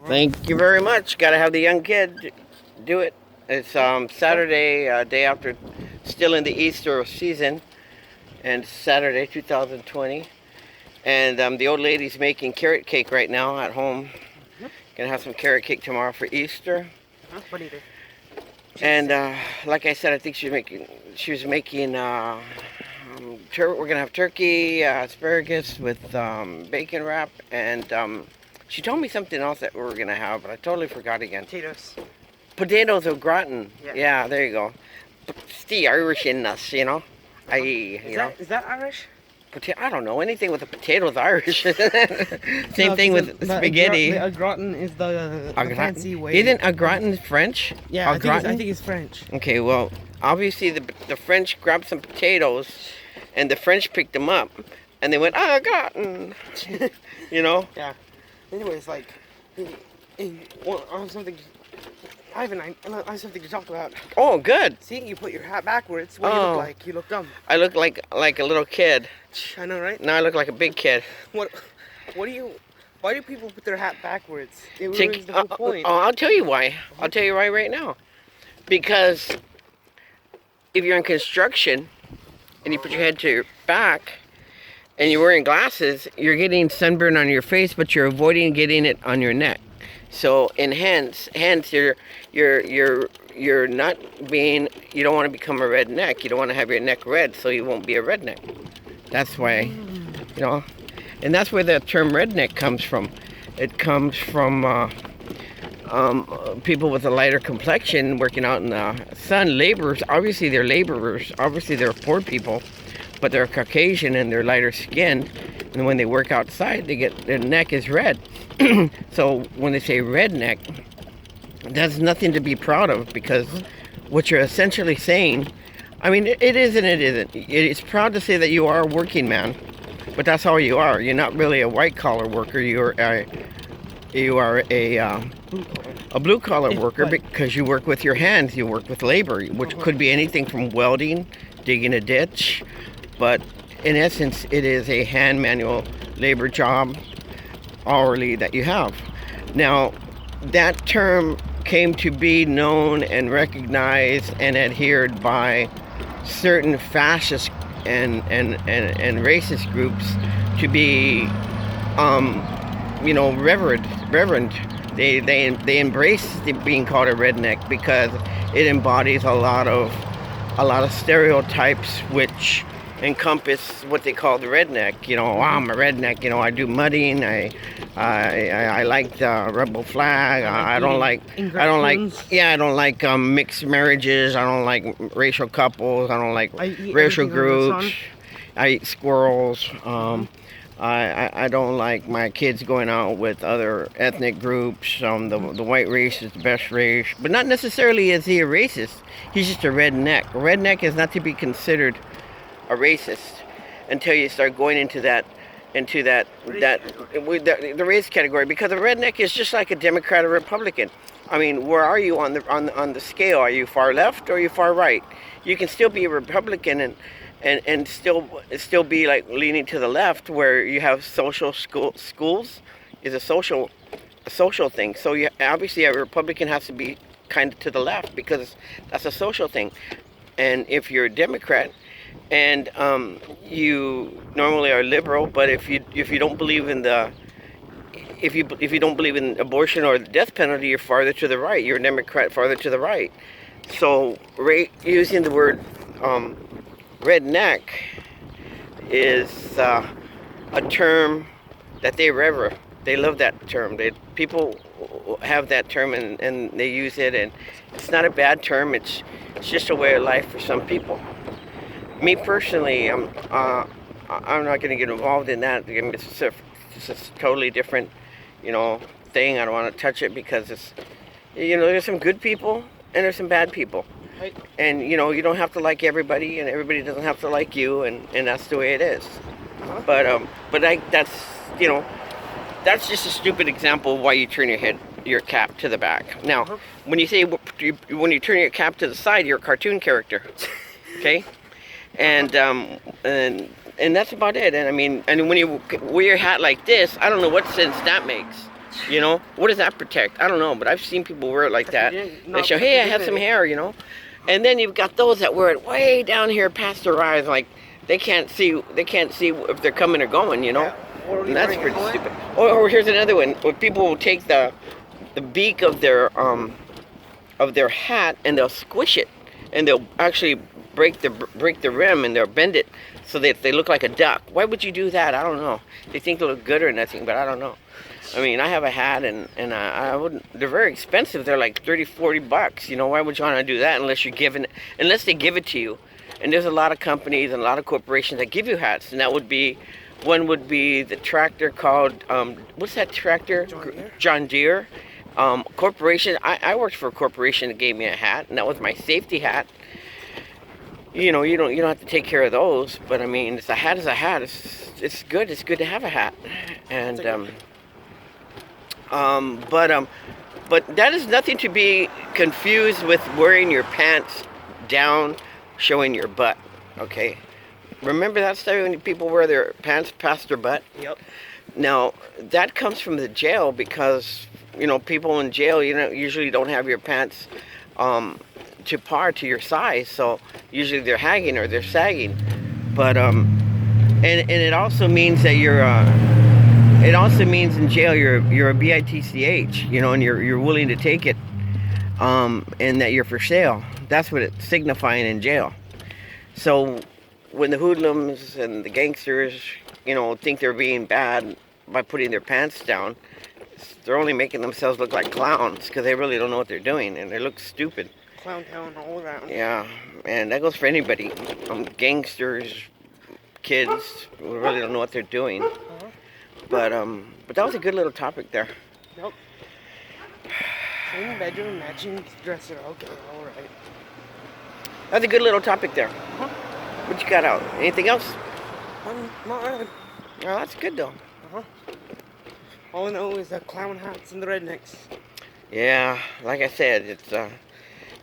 Thank you very much. Got to have the young kid do it. It's Saturday, day after, still in the Easter season, and Saturday 2020. And the old lady's making carrot cake right now at home. Gonna have some carrot cake tomorrow for Easter. What do you do? And like I said, I think she was making. We're gonna have turkey, asparagus with bacon wrap, and she told me something else that we were gonna have, but I totally forgot again. Potatoes. Potatoes au gratin. Yeah. Yeah, there you go. It's the Irish in us, you know. Is that Irish? I don't know anything with a potato is Irish. Same thing with spaghetti. The gratin is the fancy way. Isn't a gratin French? Yeah, I think it's French. Okay, well, obviously the French grabbed some potatoes, and the French picked them up, and they went, gratin. You know? Yeah. Anyways, like, I have something. Ivan, I have something to talk about. Oh, good. See, you put your hat backwards. What do you look like? You look dumb. I look like a little kid. I know, right? Now I look like a big kid. What do you? Why do people put their hat backwards? It ruins the whole point. I'll tell you why. I'll tell you why right now. Because if you're in construction and you put your head to your back and you're wearing glasses, you're getting sunburn on your face, but you're avoiding getting it on your neck. So, hence, you're not being. You don't want to become a redneck. You don't want to have your neck red, so you won't be a redneck. That's why, you know, and that's where the term redneck comes from. It comes from people with a lighter complexion working out in the sun. Laborers, obviously they're laborers. Obviously they're poor people, but they're Caucasian and they're lighter skinned. And when they work outside, their neck is red. So when they say redneck, that's nothing to be proud of, because what you're essentially saying, I mean, it is and it isn't. It's proud to say that you are a working man, but that's all you are. You're not really a white collar worker. You are a blue collar worker, because you work with your hands. You work with labor, which could be anything from welding, digging a ditch, but in essence, it is a hand manual labor job, hourly, that you have. Now, that term came to be known and recognized and adhered by certain fascist and racist groups to be, reverend. They embrace being called a redneck because it embodies a lot of stereotypes which encompass what they call the redneck. You know, I'm a redneck. You know, I do mudding. I like the rebel flag. I don't like mixed marriages. I don't like racial couples. I don't like racial groups. I eat squirrels. I don't like my kids going out with other ethnic groups. The white race is the best race, but not necessarily is he a racist. He's just a redneck. A redneck is not to be considered a racist until you start going into the race category, because a redneck is just like a Democrat or Republican. I mean, where are you on the scale? Are you far left or are you far right? You can still be a Republican and still be like leaning to the left, where you have social schools is a social thing. So obviously a Republican has to be kind of to the left, because that's a social thing. And if you're a Democrat and you normally are liberal, but if you don't believe in if you don't believe in abortion or the death penalty, you're farther to the right. You're a Democrat farther to the right. So using the word redneck is a term that they revere. They love that term. People have that term and they use it, and it's not a bad term. It's just a way of life for some people. Me personally, I'm not going to get involved in that. It's a totally different, thing. I don't want to touch it because it's, there's some good people and there's some bad people. Right. And, you don't have to like everybody, and everybody doesn't have to like you, and that's the way it is. But that's just a stupid example of why you turn your cap to the back. Now, when you turn your cap to the side, you're a cartoon character. Okay? And that's about it. And I mean, and when you wear your hat like this, I don't know what sense that makes. You know, what does that protect? I don't know, but I've seen people wear it like that. They Not show, hey, I have protecting some it. hair, you know. And then you've got those that wear it way down here past their eyes, like they can't see if they're coming or going, you know. Yeah. Or And that's wearing a pretty helmet. stupid. Or here's another one where people will take the beak of their hat and they'll squish it and they'll actually break the rim and they'll bend it so that they look like a duck. Why would you do that? I don't know. They think they look good or nothing, but I don't know. I mean, I have a hat and I wouldn't. They're very expensive. They're like $30-40. You know, why would you want to do that unless they give it to you? And there's a lot of companies and a lot of corporations that give you hats, and that would be one would be the tractor called what's that tractor? John Deere. John Deere. Corporation. I worked for a corporation that gave me a hat, and that was my safety hat. You know, you don't have to take care of those, but I mean, it's a hat is a hat. It's good. It's good to have a hat, and but that is nothing to be confused with wearing your pants down, showing your butt. Okay, remember that stuff when people wear their pants past their butt? Yep. Now that comes from the jail because you know people in jail usually don't have your pants to par to your size, so usually they're hanging or they're sagging. But and it also means that you're it also means in jail you're a bitch, you know, and you're willing to take it, and that you're for sale. That's what it's signifying in jail. So when the hoodlums and the gangsters, you know, think they're being bad by putting their pants down, they're only making themselves look like clowns because they really don't know what they're doing and they look stupid. Clown town, all that. Yeah, and that goes for anybody. Gangsters, kids who really don't know what they're doing. But that was a good little topic there. Nope. Same bedroom, matching dresser. Okay, all right. That's a good little topic there. What you got out? Anything else? Not really. Oh, that's good though. All I know is the clown hats and the rednecks. Yeah, like I said,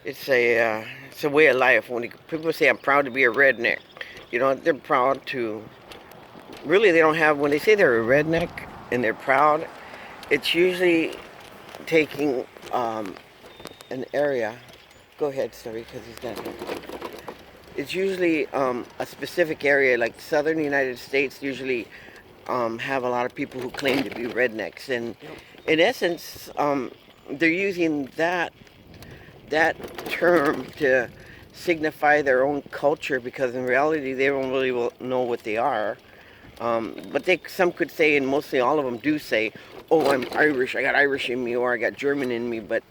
it's a way of life. When people say I'm proud to be a redneck, you know, they're proud to. Really, they don't have. When they say they're a redneck and they're proud, it's usually taking an area. Go ahead, sorry, because he's not here. It's usually a specific area, like southern United States. Usually have a lot of people who claim to be rednecks, and in essence, they're using that term to signify their own culture because in reality they don't really know what they are. But some could say, and mostly all of them do say, "Oh, I'm Irish. I got Irish in me, or I got German in me." But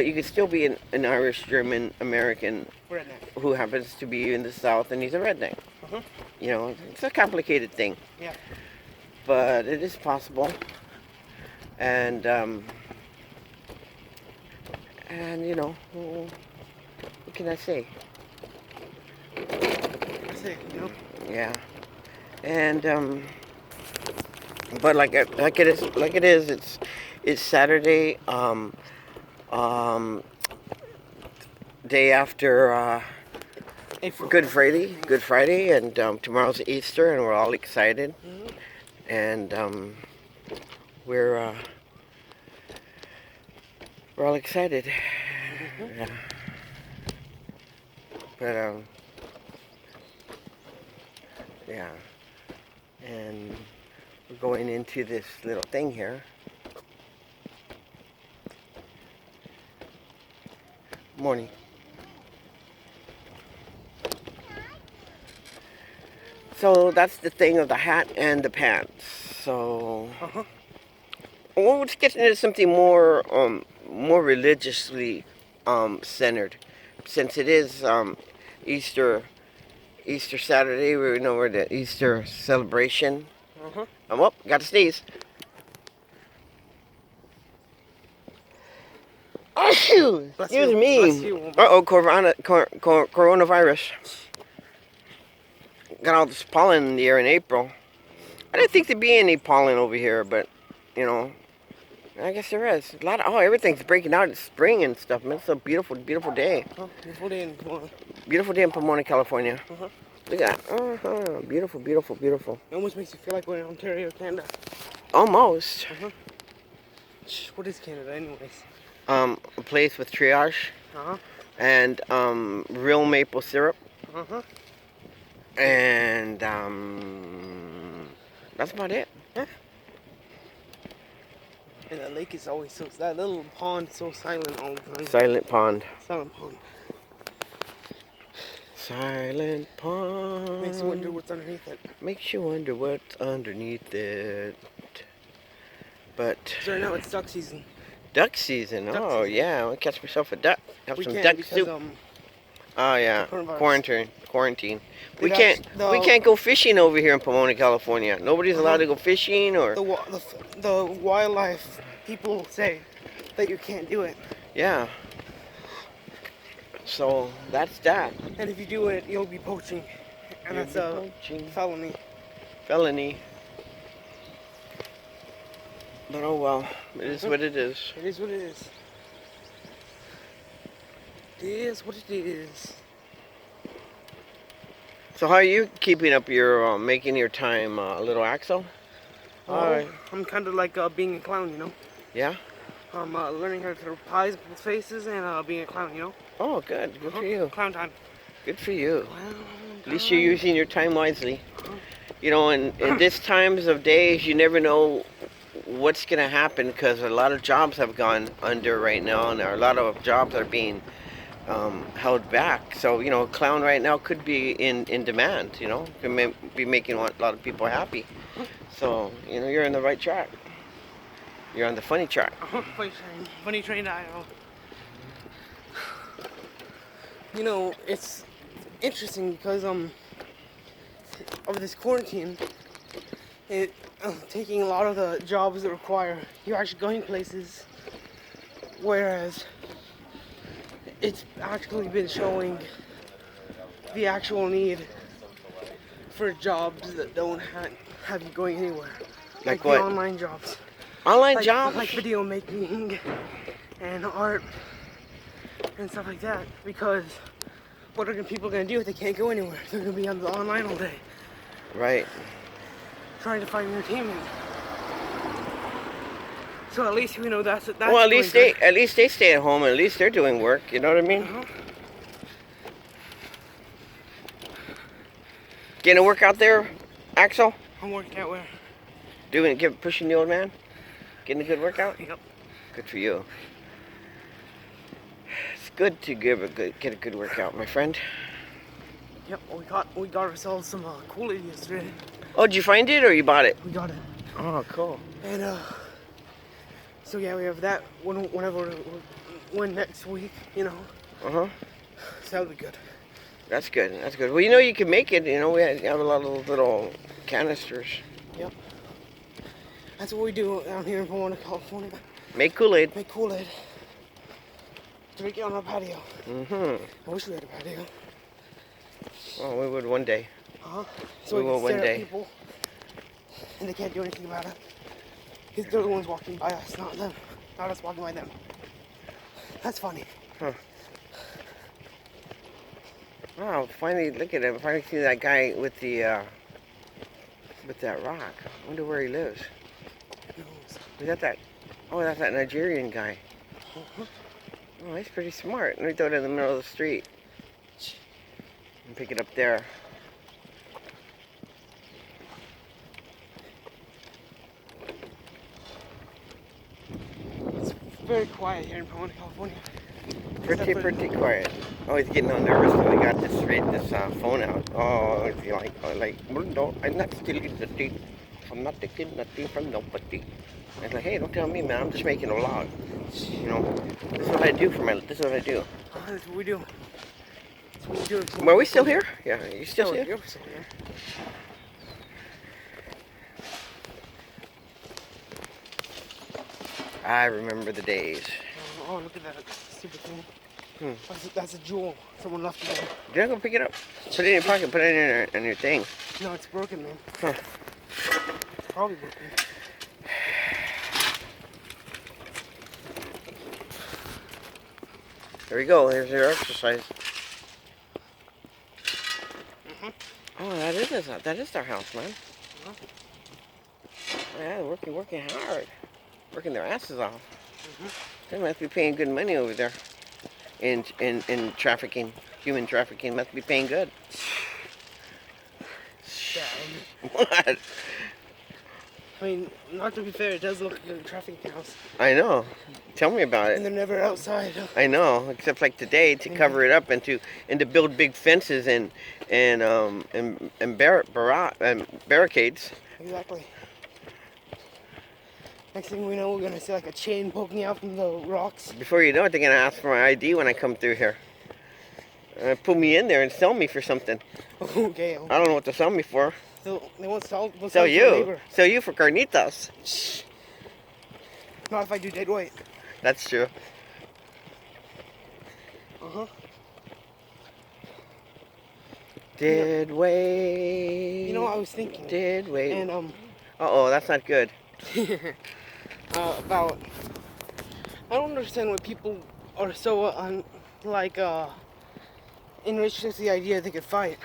you could still be an Irish, German, American Redneck. who happens to be in the South, and he's a redneck. You know, it's a complicated thing. Yeah. But it is possible, and you know, what can I say? That's it, you know? Yeah, and but like it is, it's Saturday, day after April. Good Friday, and tomorrow's Easter, and we're all excited, and we're all excited. Yeah. But yeah, and we're going into this little thing here. Morning. So that's the thing of the hat and the pants. So well, let's get into something more religiously centered, since it is Easter Saturday. We know we're the Easter celebration. Got to sneeze. Excuse me. Coronavirus. Got all this pollen in the air in April. I didn't think there'd be any pollen over here, but you know, I guess there is. A lot of everything's breaking out. It's spring and stuff, man. It's a beautiful, beautiful day. Beautiful day in Pomona. Beautiful day in Pomona, California. Look at that. Beautiful, beautiful, beautiful. It almost makes you feel like we're in Ontario, Canada. Almost. What is Canada, anyways? A place with triage Uh-huh. and real maple syrup, Uh-huh. and that's about it. Yeah. And that lake is always so, that little pond so silent all the time. Silent pond. Silent pond. Silent pond. Makes you wonder what's underneath it. Makes you wonder what's underneath it. But So right now it's duck season. duck season. Duck Oh season. yeah, I'll catch myself a duck. Have We some can't duck because soup. Oh yeah, coronavirus. quarantine. They We got we can't go fishing over here in Pomona, California. Nobody's allowed to go fishing or the wildlife people say that you can't do it, yeah. So that's that. and if you do it, you'll be poaching, and You'll that's be a poaching. felony. Felony. But oh well, it is what it is. It is what it is. It is what it is. So how are you keeping up your making your time, little Axel? Well, I'm kind of like being a clown, you know. Yeah. I'm learning how to throw pies in people's faces and being a clown, you know. Oh, good. Good for you. Clown time. Good for you. Clown At least you're time. using your time wisely. You know, in this times of days, you never know what's going to happen because a lot of jobs have gone under right now, and a lot of jobs are being held back. So, you know, a clown right now could be in demand, you know, could be making a lot of people happy. So, you know, you're in the right track. You're on the funny track. Funny train dial. You know, it's interesting because of this quarantine, it taking a lot of the jobs that require you actually going places, whereas it's actually been showing the actual need for jobs that don't have you going anywhere. Like the what? online jobs. Online Like, jobs? like video making and art and stuff like that. Because what are people going to do if they can't go anywhere? They're going to be on the online all day, Right. trying to find entertainment. So at least we know that's Well, at least they stay at home, and at least they're doing work. You know what I mean? Uh-huh. Getting a workout there, Axel? I'm working out where? Pushing the old man? Getting a good workout? Yep. Good for you. It's good to get a good workout, my friend. Yep. We got ourselves some Kool-Aid yesterday. Oh, did you find it or you bought it? We got it. Oh, cool. And so yeah, we have that when next week, you know. Uh-huh. So that'll be good. That's good. That's good. Well, you know you can make it. You know, we have a lot of little canisters. Yep. That's what we do down here in Pomona, California. Make Kool-Aid. Make Kool-Aid. Drink it on our patio. Mm-hmm. I wish we had a patio. Oh, we would one day. Uh-huh. So We we will can one stare day. at people, and they can't do anything about it. Because they're the ones walking by us, not them. Not us walking by them. That's funny. Huh. Wow, finally, look at him. Finally see that guy with that rock. I wonder where he lives. Is that? Oh, that's that Nigerian guy. Uh-huh. Oh, he's pretty smart. Let me throw it in the middle of the street. And pick it up there. It's very quiet here in Pomona, California. Pretty quiet. Oh, he's getting all nervous when he got this phone out. Oh, it's no, I'm not stealing the thief. I'm not taking nothing from nobody. I was like, hey, don't tell me, man. I'm just making a vlog. You know, this is what I do This is what I do. That's what we do. That's what we do. Well, are we still here? Yeah, you still here? You're still here. I remember the days. Oh, look at that stupid thing. That's a jewel. Someone left it there. Did I go pick it up? Put it in your pocket. Put it in your thing. No, it's broken, man. Huh. Probably broken. There we go. Here's your exercise. Oh, that is our house, man. Uh-huh. Yeah, working hard. working their asses off. Mhm. They must be paying good money over there in trafficking, human trafficking. Must be paying good. Yeah, What? I mean, not to be fair, it does look like a trafficking house, I know. Tell me about and it. they're never outside. I know, except like today to cover it up and to build big fences and barricades. Exactly. Next thing we know, we're gonna see like a chain poking out from the rocks. Before you know it, they're gonna ask for my ID when I come through here. Put me in there and sell me for something. Okay. I don't know what to sell me for. They won't sell. They'll Sell to your you. neighbor. Sell you for carnitas. Not if I do dead weight. That's true. Uh-huh. Dead weight. You know what I was thinking? Dead weight. And Uh-oh, that's not good. about I don't understand why people are so enriched with the idea they could fight.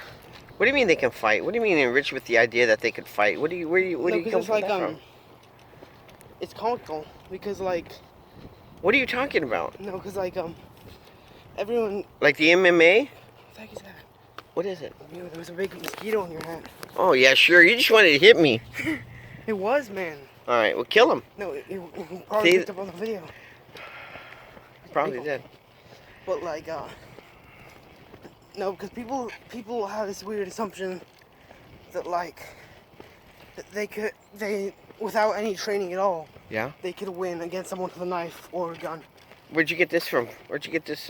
What do you mean they can fight? What do you mean enriched with the idea that they could fight? Where do you No, come it's from like that from? it's comical because like What are you talking about? no, because like everyone. Like the MMA? What the heck is that? What is it? You know, there was a big mosquito on your hat. Oh yeah, sure. You just wanted to hit me. It was, man. All right, well kill him. No, it probably See? picked up on the video. Probably did. But like no, because people have this weird assumption that like that they without any training at all Yeah. they could win against someone with a knife or a gun. Where'd you get this from? Where'd you get this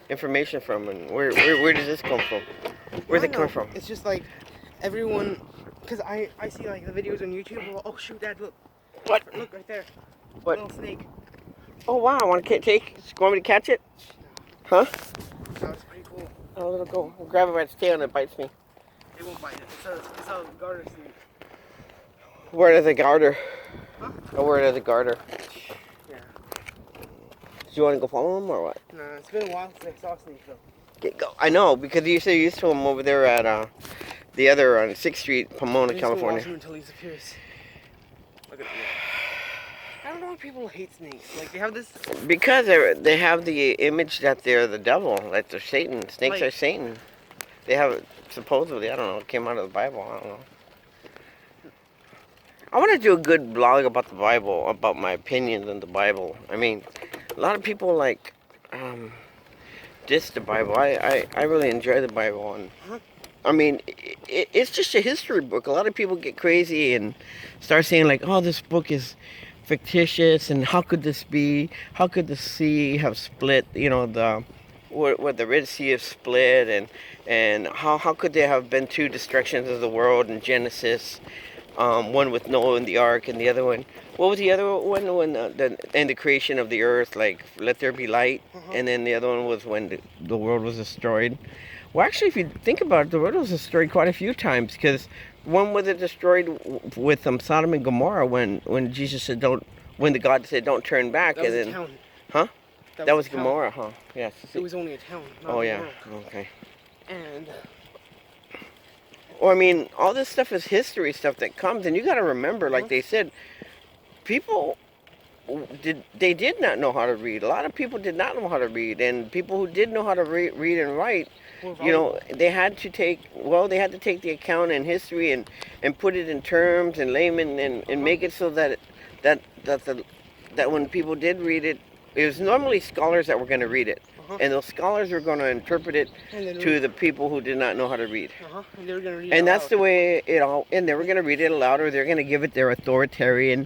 information from? And where does this come from? Where's I it coming know. from? It's just like everyone, because I see like the videos on YouTube. Oh shoot, Dad, look! What? Look right there. What? Little snake. Oh wow! I want to take. Want me to catch it? Huh? That was pretty cool. Oh, let it go. I'll grab it by its tail and it bites me. It won't bite it. It's a garter snake. Where does the garter? Huh? Oh, where does the garter? Yeah. Do you want to go follow him or what? No, it's been a while since I saw a snake though. Go. I know because you so used to him over there at the other on 6th Street, Pomona, I'm just gonna California. watch him until he disappears. Look at I don't know why people hate snakes. Like they have this. Because they have the image that they're the devil, that they're Satan. Snakes Like- are Satan. They have supposedly, I don't know, it came out of the Bible. I don't know. I want to do a good blog about the Bible, about my opinions on the Bible. I mean, a lot of people like diss the Bible. I really enjoy the Bible, and I mean, it's just a history book. A lot of people get crazy and start saying like, "Oh, this book is fictitious," and how could this be? How could the sea have split? You know, what the Red Sea have split, and how could there have been two destructions of the world in Genesis? One with Noah and the ark, and the other one. What was the other one? When the creation of the earth, like let there be light, and then the other one was when the world was destroyed. Well, actually, if you think about it, the world was destroyed quite a few times because one was it destroyed with Sodom and Gomorrah when Jesus said when the God said don't turn back, That was and a then town. huh? That was a town. Gomorrah, huh? Yes. It was only a town. Not Oh a yeah. world. Okay. And Well, I mean, all this stuff is history stuff that comes, and you got to remember, like they said, people did not know how to read. A lot of people did not know how to read, and people who did know how to read and write, you know, they had to take the account in history and put it in terms and layman and make it so that when people did read it, it was normally scholars that were going to read it. And those scholars were going to interpret it to the people who did not know how to read. And they were gonna read it And that's aloud. the way it all. And they were going to read it aloud, or they're going to give it their authoritarian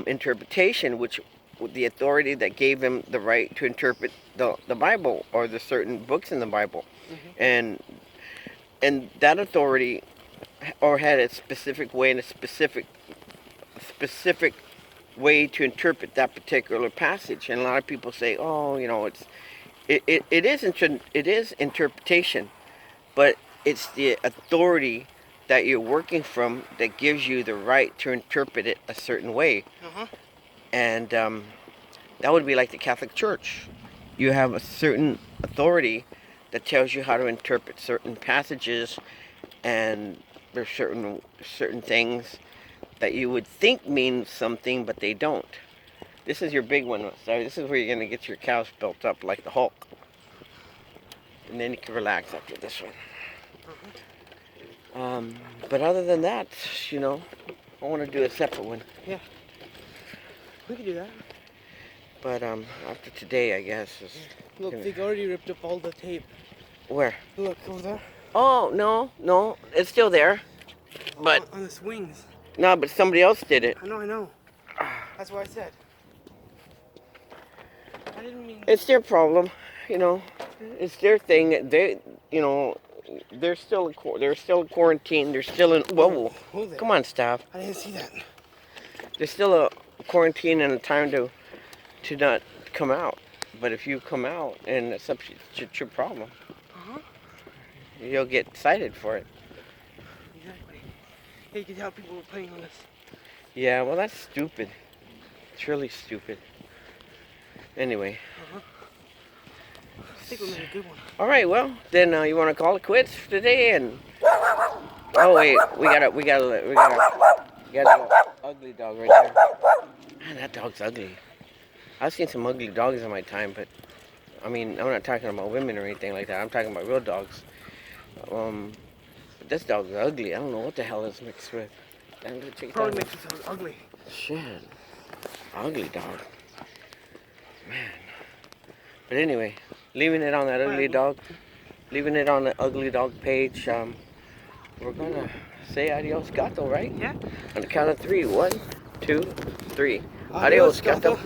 interpretation, which the authority that gave them the right to interpret the Bible or the certain books in the Bible, and that authority or had a specific way and a specific way to interpret that particular passage. And a lot of people say, oh, you know, it is interpretation, but it's the authority that you're working from that gives you the right to interpret it a certain way. And that would be like the Catholic Church. You have a certain authority that tells you how to interpret certain passages, and there's certain things that you would think mean something, but they don't. This is your big one. Sorry, this is where you're gonna get your cows built up like the Hulk, and then you can relax after this one. But other than that, you know, I want to do a separate one. Yeah. We can do that. But after today, I guess. Look, they already ripped up all the tape. Where? Look over there. Oh no, it's still there. But on the swings. no, but somebody else did it. I know. That's what I said. I didn't mean. It's their problem, you know. It's their thing. They, you know, they're still in quarantine. They're still in. Whoa. Hold it. Come on, stop. I didn't see that. There's still a quarantine and a time to not come out. But if you come out, and it's your problem. You'll get cited for it. Exactly. Hey, you can tell people were playing on this. Yeah, well, that's stupid. It's really stupid. Anyway. I think we made a good one. All right, well, then you want to call it quits for today, and oh wait, we got an ugly dog right there. Man, that dog's ugly. I've seen some ugly dogs in my time, but I mean, I'm not talking about women or anything like that. I'm talking about real dogs. But this dog's ugly. I don't know what the hell it's mixed with. Probably makes it sound ugly. Shit, ugly dog. Man. But anyway, leaving it on that ugly dog, leaving it on the ugly dog page. We're gonna say adios gato, right? Yeah. On the count of 3. 1, 2, 3. Adios gato.